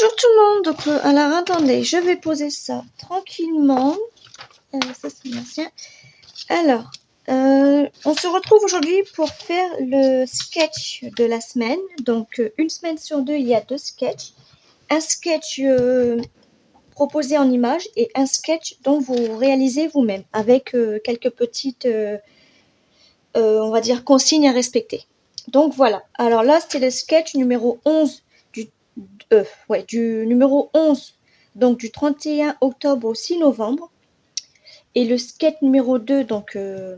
Bonjour tout le monde, donc alors attendez, je vais poser ça tranquillement. Ça c'est l'ancien. Alors, on se retrouve aujourd'hui pour faire le sketch de la semaine. Donc une semaine sur deux, il y a 2 sketchs. Un sketch proposé en image et un sketch dont vous réalisez vous-même avec quelques petites, on va dire, consignes à respecter. Donc voilà, alors là c'était le sketch numéro 11 du numéro 11, donc du 31 octobre au 6 novembre. Et le sketch numéro 2, donc de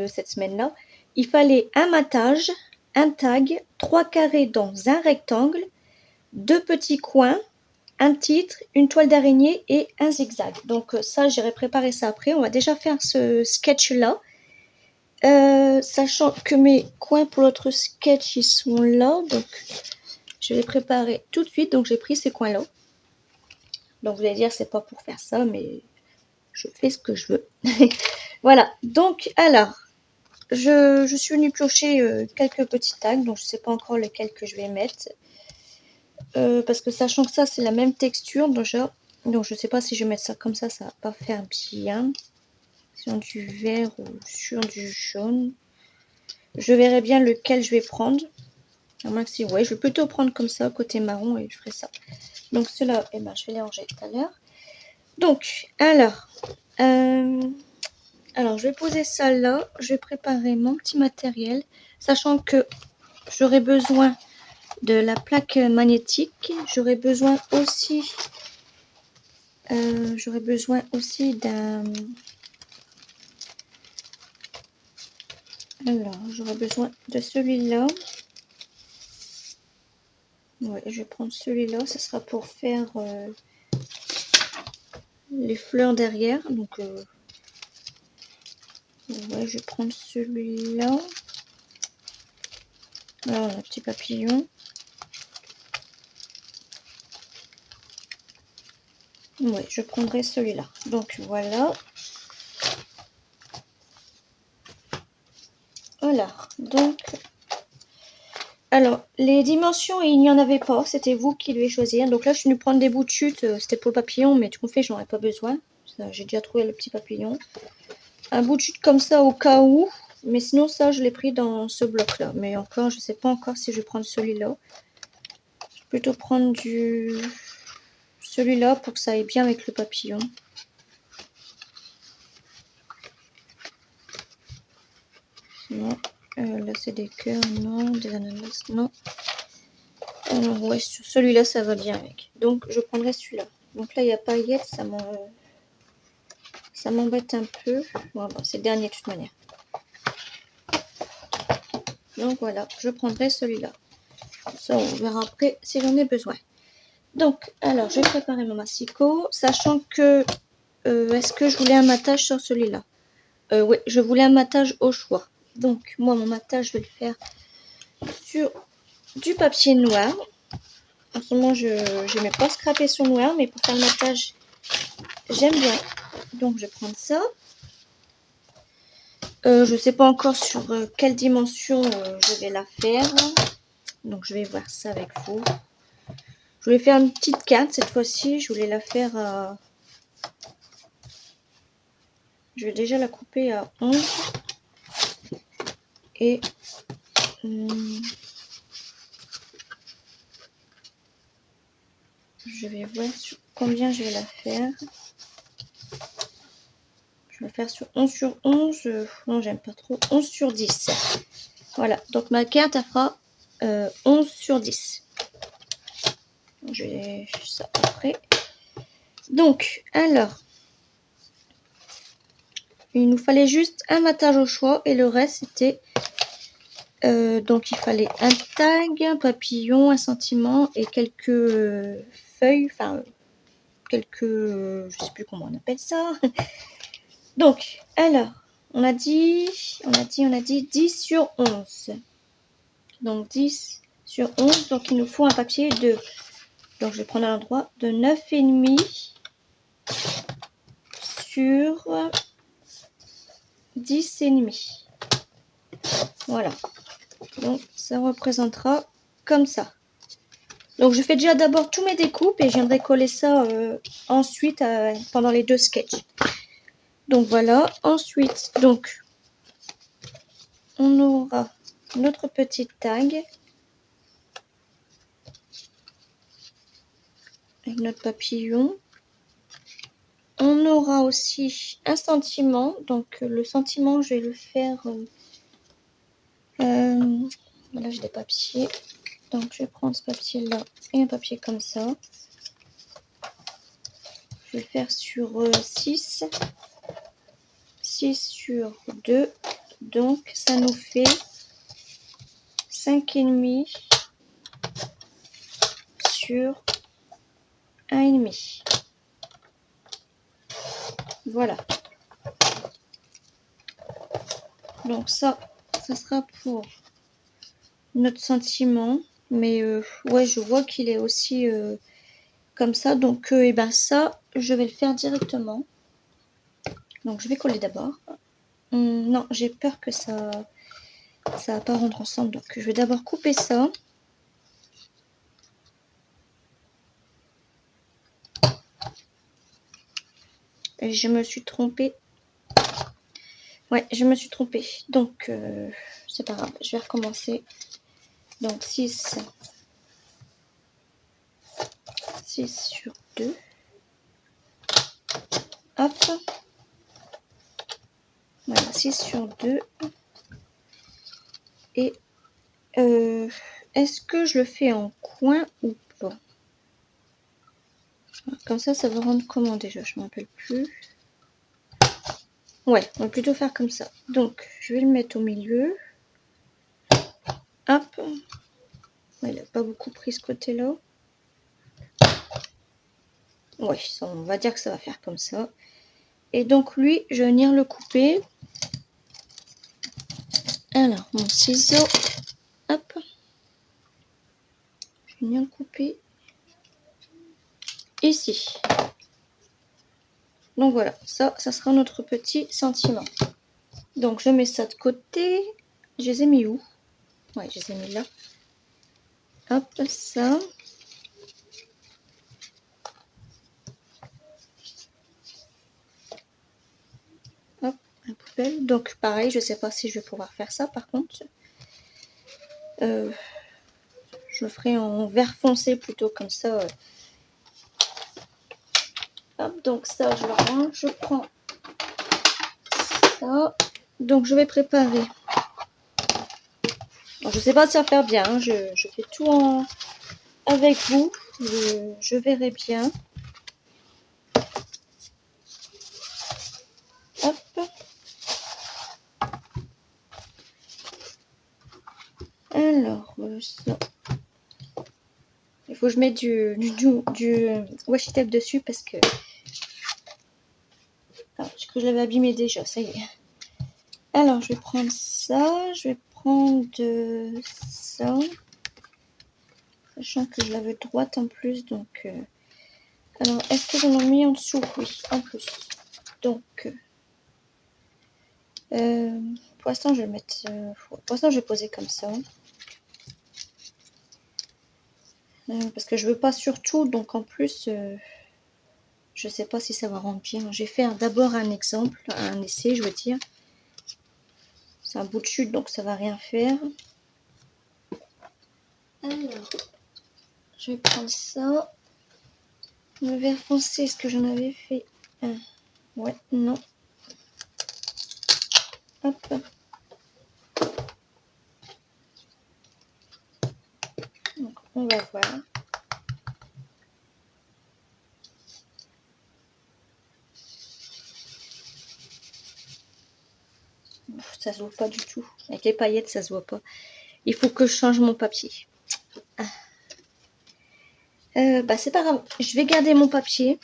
cette semaine-là, il fallait un matage, un tag, 3 carrés dans un rectangle, 2 petits coins, un titre, une toile d'araignée et un zigzag. Donc ça, j'irai préparer ça après. On va déjà faire ce sketch-là. Sachant que mes coins pour l'autre sketch, ils sont là. Donc je vais les préparer tout de suite. Donc j'ai pris ces coins-là. Donc vous allez dire, c'est pas pour faire ça, mais je fais ce que je veux. Voilà, donc alors, je suis venue piocher quelques petits tags, donc je sais pas encore lesquels que je vais mettre. Parce que sachant que ça, c'est la même texture déjà, donc je sais pas si je vais mettre ça comme ça va pas faire bien. Sur du vert ou sur du jaune. Je verrai bien lequel je vais prendre. À moins que si, ouais, je vais plutôt prendre comme ça, côté marron, et je ferai ça. Donc ceux-là, eh ben, je vais les ranger tout à l'heure. Donc, alors, je vais poser ça là. Je vais préparer mon petit matériel, sachant que j'aurai besoin de la plaque magnétique. J'aurai besoin aussi d'un... Alors, j'aurai besoin de celui-là. Ouais, je vais prendre celui-là. Ce sera pour faire les fleurs derrière. Donc, ouais, je vais prendre celui-là. Alors, un petit papillon. Ouais, je prendrai celui-là. Donc, voilà. Voilà. Donc, alors, les dimensions, il n'y en avait pas. C'était vous qui devez choisir. Donc là, je suis venue prendre des bouts de chute. C'était pour le papillon, mais tout fait, j'en ai pas besoin. J'ai déjà trouvé le petit papillon. Un bout de chute comme ça au cas où. Mais sinon, ça, je l'ai pris dans ce bloc-là. Mais encore, je sais pas encore si je vais prendre celui-là. Je vais plutôt prendre celui-là pour que ça aille bien avec le papillon. Non. Là, c'est des cœurs. Non. Des ananas. Non. Alors, ouais, sur celui-là, ça va bien avec. Donc, je prendrai celui-là. Donc là, il y a paillettes. Ça m'embête un peu. Bon, c'est le dernier de toute manière. Donc voilà, je prendrai celui-là. Ça, on verra après si j'en ai besoin. Donc, alors, je vais préparer mon massicot, sachant que... est-ce que je voulais un matage sur celui-là? Oui, je voulais un matage au choix. Donc, moi, mon matage, je vais le faire sur du papier noir. En ce moment, je n'aimais pas scraper sur noir, mais pour faire le matage, j'aime bien. Donc, je vais prendre ça. Je ne sais pas encore sur quelle dimension je vais la faire. Donc, je vais voir ça avec vous. Je voulais faire une petite carte cette fois-ci. Je voulais la faire à... Je vais déjà la couper à 11. Et... je vais voir sur combien je vais la faire. Je vais la faire sur 11 sur 11. Non, j'aime pas trop. 11 sur 10. Voilà. Donc, ma carte, elle fera 11 sur 10. Je vais faire ça après. Donc, alors... il nous fallait juste un matage au choix et le reste c'était donc il fallait un tag, un papillon, un sentiment et quelques feuilles, enfin quelques, je sais plus comment on appelle ça. Donc alors on a dit 10 sur 11. Donc 10 sur 11, donc il nous faut un papier de, donc je vais prendre à l'endroit de 9,5 sur 10,5. Voilà. Donc ça représentera comme ça. Donc je fais déjà d'abord tous mes découpes et je viendrai coller ça ensuite pendant les 2 sketchs. Donc voilà, ensuite donc on aura notre petite tag avec notre papillon. On aura aussi un sentiment, donc le sentiment je vais le faire, là j'ai des papiers, donc je vais prendre ce papier là et un papier comme ça. Je vais le faire sur 6 sur 2, donc ça nous fait 5,5 sur 1,5. Voilà. Donc ça sera pour notre sentiment. Mais ouais, je vois qu'il est aussi comme ça. Donc et ben ça, je vais le faire directement. Donc je vais coller d'abord. Non, j'ai peur que ça va pas rendre ensemble. Donc je vais d'abord couper ça. Et je me suis trompée. Ouais, je me suis trompée. Donc c'est pas grave, je vais recommencer. Donc 6 sur 2. Hop. Voilà, 6 sur 2. Et est-ce que je le fais en coin ou pas? Comme ça va rendre comment déjà? Je ne me rappelle plus. Ouais, on va plutôt faire comme ça. Donc, je vais le mettre au milieu. Hop. Ouais, il n'a pas beaucoup pris ce côté-là. Ouais, on va dire que ça va faire comme ça. Et donc, lui, je vais venir le couper. Alors, mon ciseau. Hop. Je vais venir le couper ici. Donc voilà, ça sera notre petit sentiment. Donc je mets ça de côté. Je les ai mis où? Ouais, je les ai mis là. Hop, ça. Hop, la poubelle. Donc pareil, je sais pas si je vais pouvoir faire ça par contre. Je le ferai en vert foncé plutôt comme ça. Hop, donc ça je le range. Je prends ça. Donc je vais préparer. Alors, je sais pas si ça va faire bien. Hein. Je fais tout avec vous. Je verrai bien. Hop. Alors, ça. Il faut que je mette du washi tape dessus parce que je l'avais abîmé déjà, ça y est. Alors, je vais prendre ça, je vais prendre ça, sachant que je l'avais droite en plus, donc... Alors, est-ce que j'en ai mis en dessous? Oui, en plus. Donc, pour l'instant, je vais le mettre... pour l'instant, je vais poser comme ça. Parce que je veux pas surtout, donc en plus... je sais pas si ça va rendre bien. Je vais faire d'abord un exemple, un essai, je veux dire. C'est un bout de chute, donc ça va rien faire. Alors, je vais prendre ça. Le vert foncé, est-ce que j'en avais fait un? Ouais, non. Hop. Donc, on va voir. Ça se voit pas du tout. Avec les paillettes, ça se voit pas. Il faut que je change mon papier. Bah c'est pas grave. Je vais garder mon papier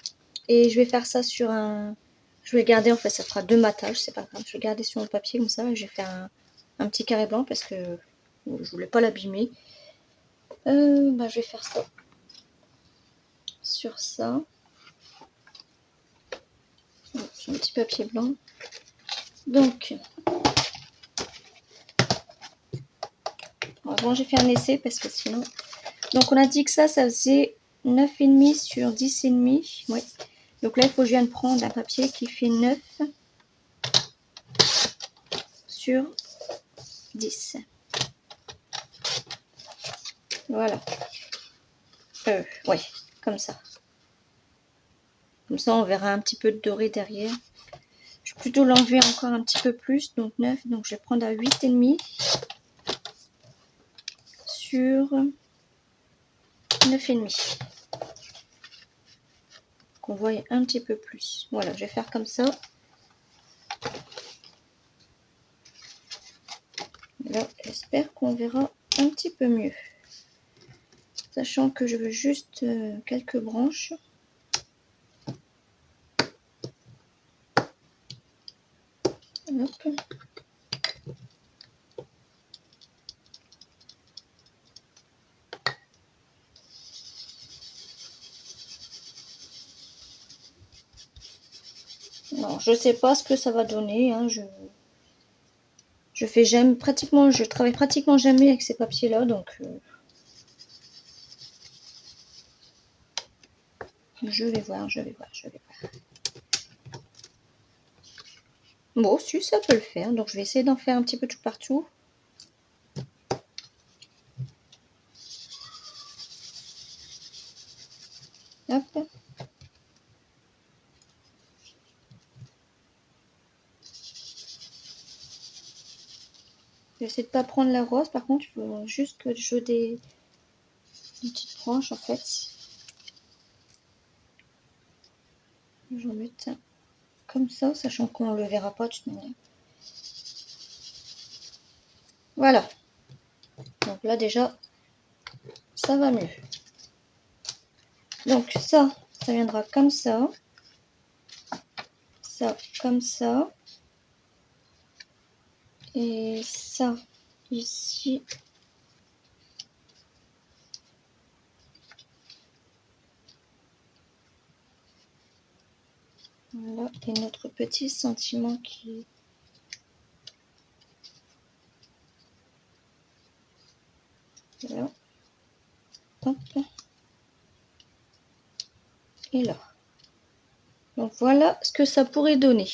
et je vais faire ça sur un... Je vais garder, en fait, ça fera 2 matages, c'est pas grave. Je vais garder sur mon papier comme ça. Je vais faire un petit carré blanc parce que je voulais pas l'abîmer. Bah je vais faire ça. Sur ça. Sur un petit papier blanc. Donc, bon, j'ai fait un essai parce que sinon Donc on a dit que ça faisait 9,5 sur 10,5. Ouais. Donc là, il faut que je vienne prendre un papier qui fait 9 sur 10. Voilà. Ouais, comme ça. Comme ça, on verra un petit peu de doré derrière. Je vais plutôt l'enlever encore un petit peu plus, donc 9. Donc je vais prendre à 8,5 sur 9,5. Qu'on voit un petit peu plus. Voilà, je vais faire comme ça. Là, j'espère qu'on verra un petit peu mieux. Sachant que je veux juste quelques branches. Hop. Non, je sais pas ce que ça va donner. Hein. Je travaille pratiquement jamais avec ces papiers-là, donc je vais voir. Bon, si ça peut le faire, donc je vais essayer d'en faire un petit peu tout partout. Hop. J'essaie de pas prendre la rose, par contre, il faut juste que je des petites branches en fait. Je vais mettre comme ça, sachant qu'on le verra pas de toute manière. Voilà. Donc là déjà, ça va mieux. Donc ça viendra comme ça. Ça, comme ça. Et ça, ici. Voilà, et notre petit sentiment qui... Voilà. Hop. Et là. Donc voilà ce que ça pourrait donner.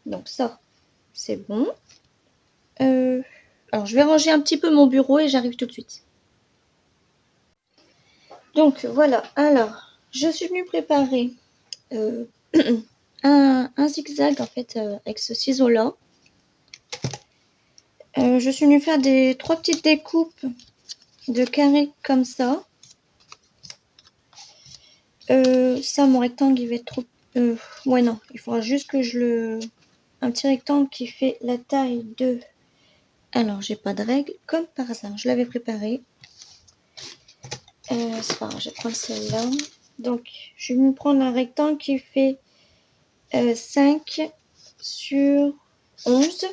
Donc ça, c'est bon. Alors je vais ranger un petit peu mon bureau et j'arrive tout de suite. Donc voilà, alors je suis venue préparer un zigzag en fait avec ce ciseau là. Je suis venue faire trois petites découpes de carrés comme ça. Ça, mon rectangle il va être trop... ouais non, il faudra juste que je le... Un petit rectangle qui fait la taille de... Alors j'ai pas de règle, comme par hasard, je l'avais préparé. C'est pas grave, je vais prendre celle-là. Donc je vais me prendre un rectangle qui fait 5 sur 11.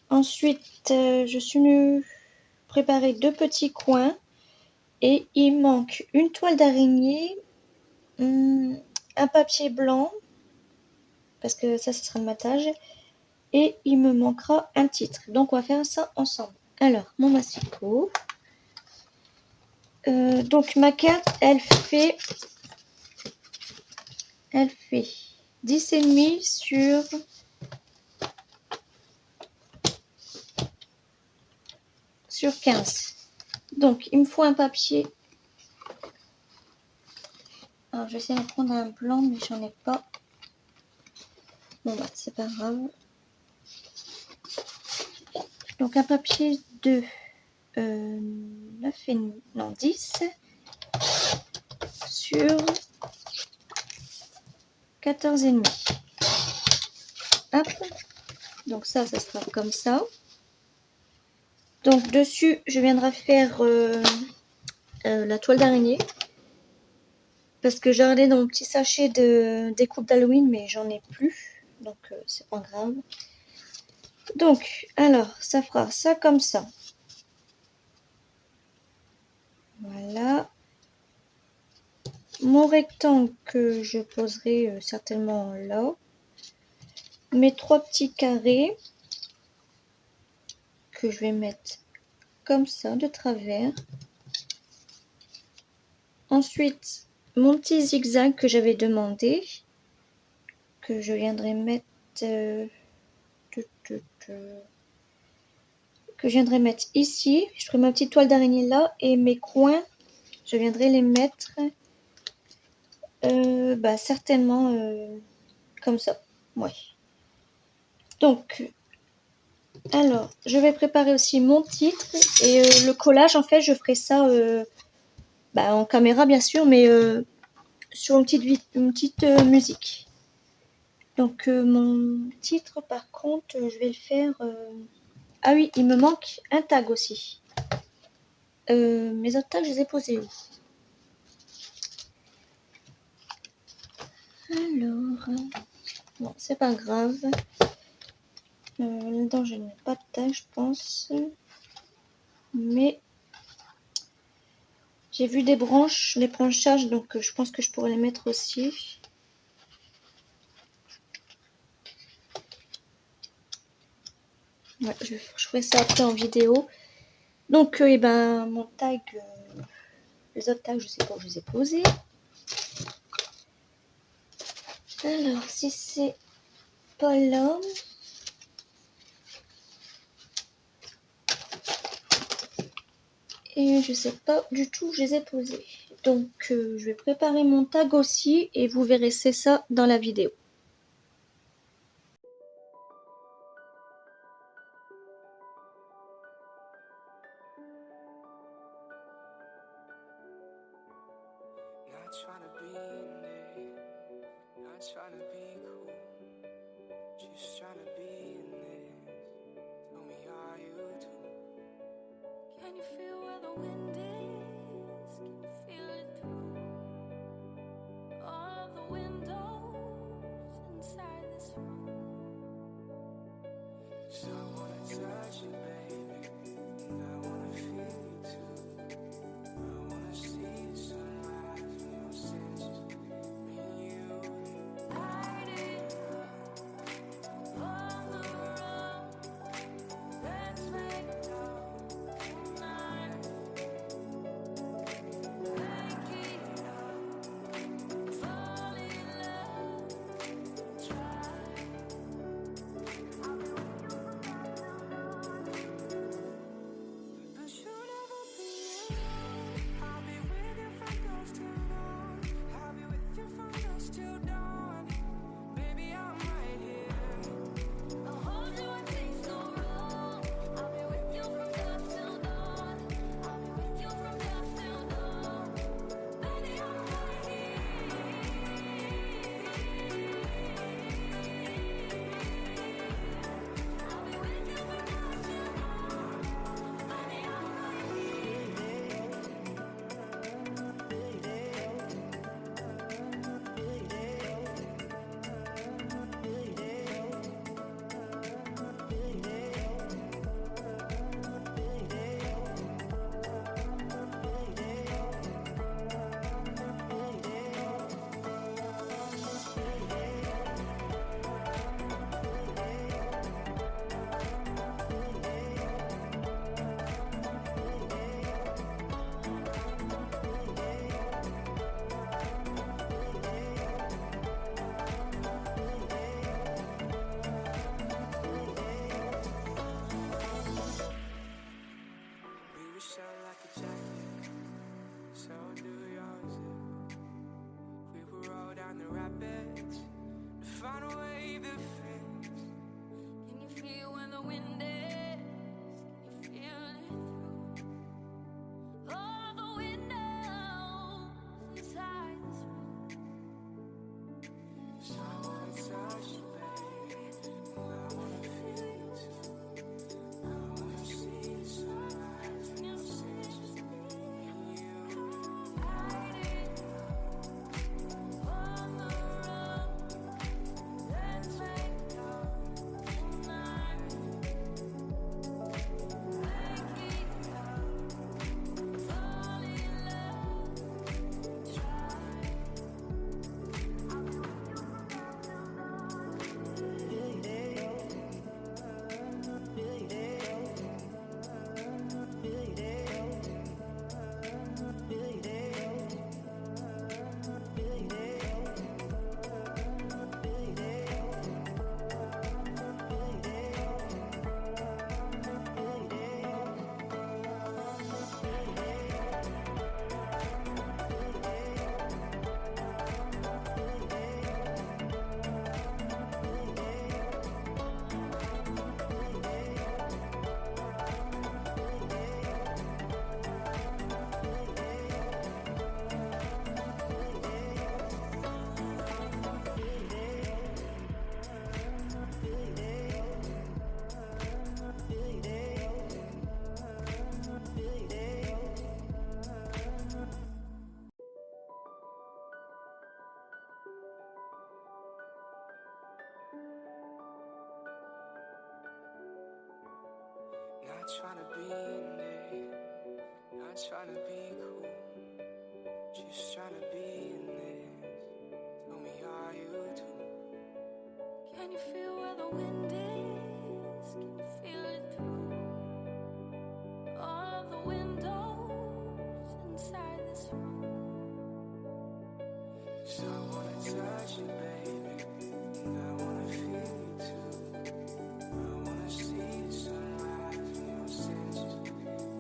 Ensuite, je suis venue préparer deux petits coins. Et il manque une toile d'araignée, un papier blanc, parce que ça sera le matage. Et il me manquera un titre. Donc on va faire ça ensemble. Alors, mon massicot. Donc ma carte, elle fait 10,5 sur 15. Donc il me faut un papier. Alors je vais essayer de prendre un blanc, mais j'en ai pas. Bon bah c'est pas grave. Donc un papier de 10 sur 14,5. Hop. Donc ça sera comme ça. Donc dessus, je viendrai faire la toile d'araignée. Parce que j'ai regardé dans mon petit sachet de découpe d'Halloween, mais j'en ai plus. Donc c'est pas grave. Donc, alors, ça fera ça comme ça. Voilà. Mon rectangle que je poserai certainement là. Mes trois petits carrés que je vais mettre comme ça, de travers. Ensuite, mon petit zigzag que j'avais demandé, que je viendrai mettre... que je viendrai mettre ici. Je ferai ma petite toile d'araignée là et mes coins, je viendrai les mettre certainement comme ça. Ouais. Donc, alors, je vais préparer aussi mon titre et le collage, en fait, je ferai ça en caméra bien sûr, mais sur une petite musique. Donc, mon titre, par contre, je vais le faire... Ah oui, il me manque un tag aussi. Mes autres tags, je les ai posés où? Alors, bon, c'est pas grave. Là-dedans, je n'ai pas de tag, je pense. Mais j'ai vu des branches, les branchages, donc je pense que je pourrais les mettre aussi. Ouais, je ferai ça après en vidéo. Donc, mon tag, les autres tags, je sais pas où je les ai posés. Alors, si c'est pas là... Et je sais pas du tout où je les ai posés. Donc, je vais préparer mon tag aussi et vous verrez c'est ça dans la vidéo. Can you feel where the wind is? Can you feel it through all of the windows trying to be in it, not trying to be cool, just trying to be in this. Tell me how you do. Can you feel where the wind is? Can you feel it through all of the windows inside this room? 'Cause I wanna touch you, baby, and I wanna feel you too. I wanna see the sunrise in your senses,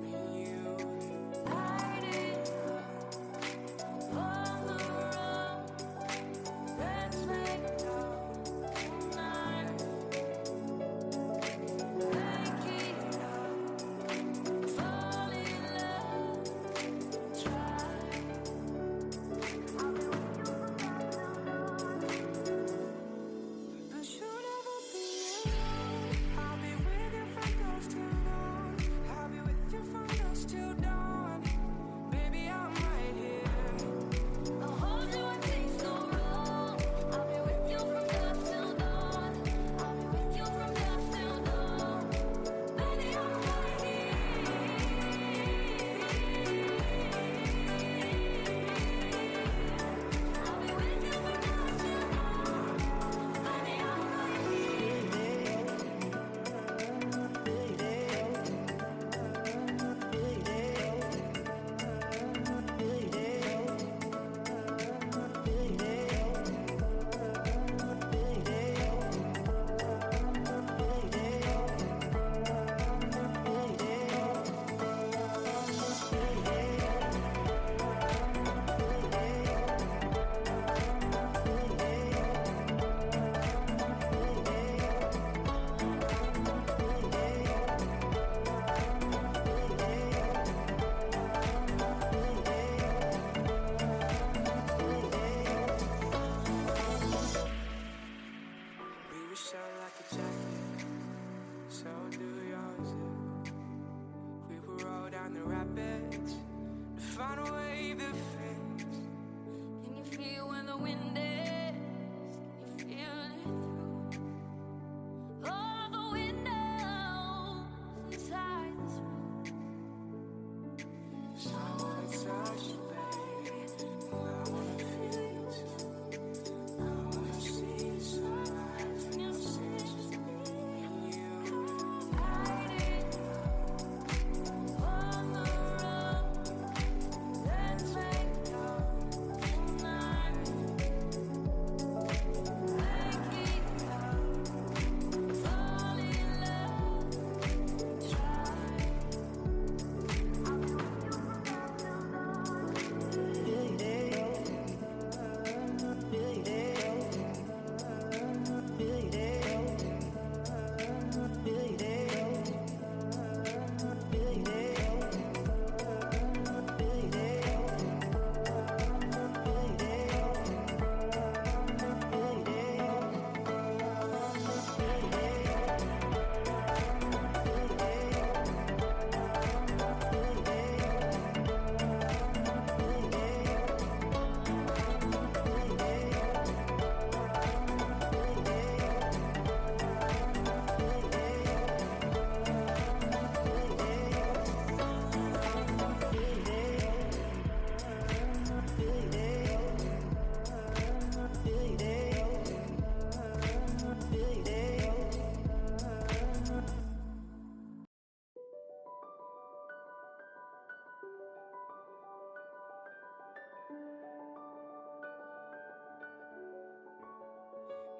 me and you. Light it on the road. Let's make love tonight. Make it up, fall in love, try. I'll be with you from now till dawn. But you'll never be alone. I'll be with you from dusk till dawn. I'll be with you from dusk till dawn. Baby, I'm right here. I'll hold you when things go wrong. I'll be with you from dusk till dawn. I'll be with you from dusk till dawn. Baby, I'm right here. I'll be with you from dusk till dawn. Baby, I'm right here. We were shot like a jacket, so do yours. We will roll down the rapids to find a wave that fits. Can you feel where the wind is? Can you feel it through all the windows inside this room? 'Cause I wanna touch you, baby, and I wanna feel you too. I wanna see the sunrise in your senses, me and you. Light it on the road. Let's make love tonight. Make it up, fall in love, try. I'll be with you from now till dawn.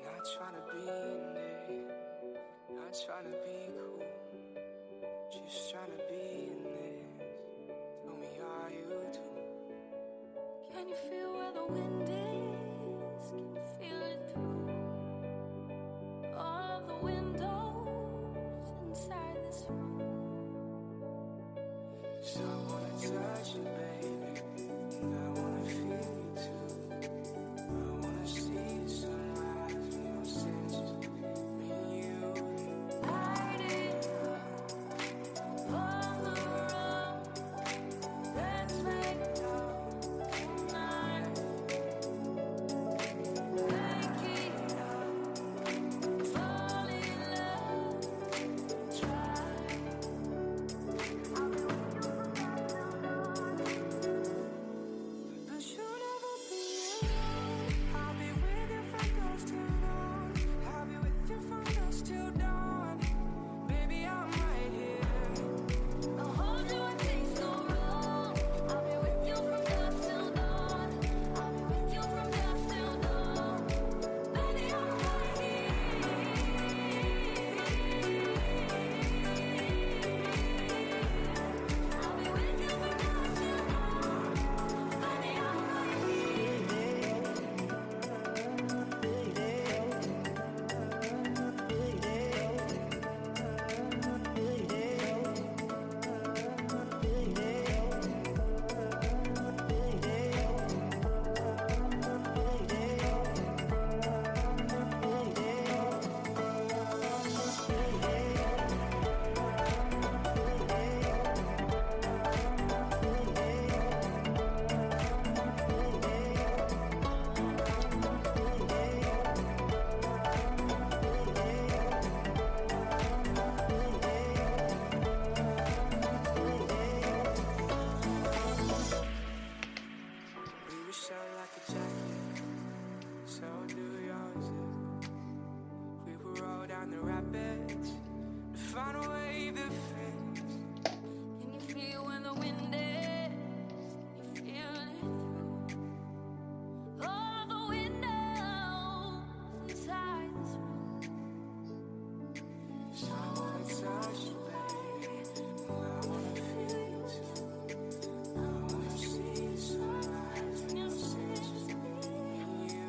Not trying to be in it, not trying to be cool, just trying to be in this. Tell me how you do. Can you feel where the wind is? Can you feel it through all of the windows inside this room? 'Cause I wanna touch you, baby, and I wanna feel you too. I wanna see the sunrise in your senses, me and you. Light it on the road. Let's make love tonight. like a jacket, so do yours. We will roll down the rapids to find a wave that fits. Can you feel when the wind is? Can you feel it through all the windows inside this room? So I wanna touch you, baby, and I wanna feel you too. I wanna see the sunrise and you'll see just me and you.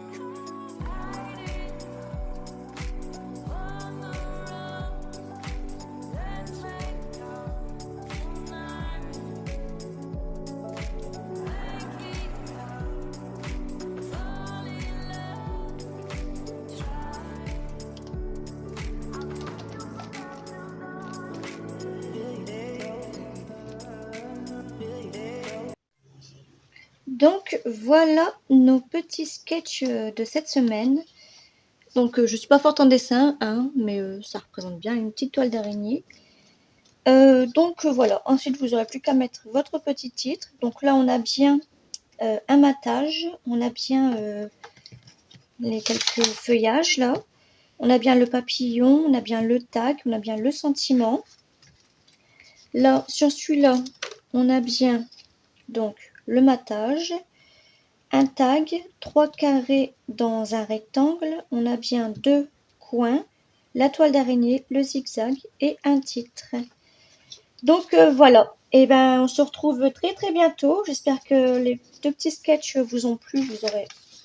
Hiding on the road, let's make love tonight. Making love, fall in love, try. Donc voilà nos petits sketchs de cette semaine. Donc je suis pas forte en dessin, hein, mais ça représente bien une petite toile d'araignée. Donc voilà, ensuite vous aurez plus qu'à mettre votre petit titre. Donc là on a bien un matage, on a bien les quelques feuillages là, on a bien le papillon, on a bien le tag, on a bien le sentiment. Là sur celui-là on a bien donc le matage, un tag, 3 carrés dans un rectangle, on a bien 2 coins, la toile d'araignée, le zigzag et un titre. Donc voilà, et ben on se retrouve très très bientôt. J'espère que les 2 petits sketchs vous ont plu,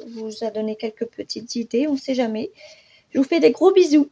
vous a donné quelques petites idées, on ne sait jamais. Je vous fais des gros bisous.